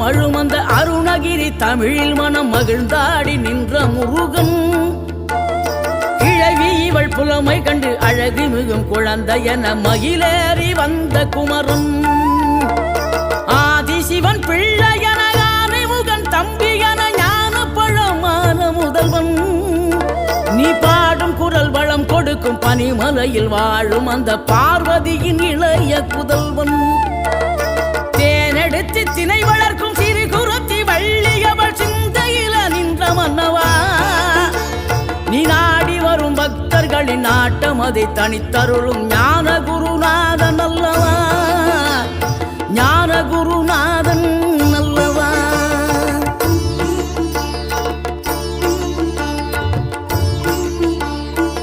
அருளும் அந்த அருணகிரி தமிழில் மனம் மகிழ்ந்தாடி நின்ற முருகன். கிழவி இவள் புலமை கண்டு அழகு மிகும் குழந்தை என மகிழேறி வந்த குமரன். ஆதிசிவன் பிள்ளையன ஆனைமுகன் தம்பியன ஞான பழமான முதல்வன். நீ பாடும் குரல் வளம் கொடுக்கும் பனிமலையில் வாழும் அந்த பார்வதியின் இளைய புதல்வன். தேனெடுத்து திணை வளர்க்கும் சிறு குருத்தி வள்ளியவள் சிந்தையில நின்ற மன்னவா. நீ நாடி வரும் பக்தர்களின் நாட்டம் அதை தனித்தருளும் ஞான குருநாதன் அல்லவா. ஞான குருநாதன்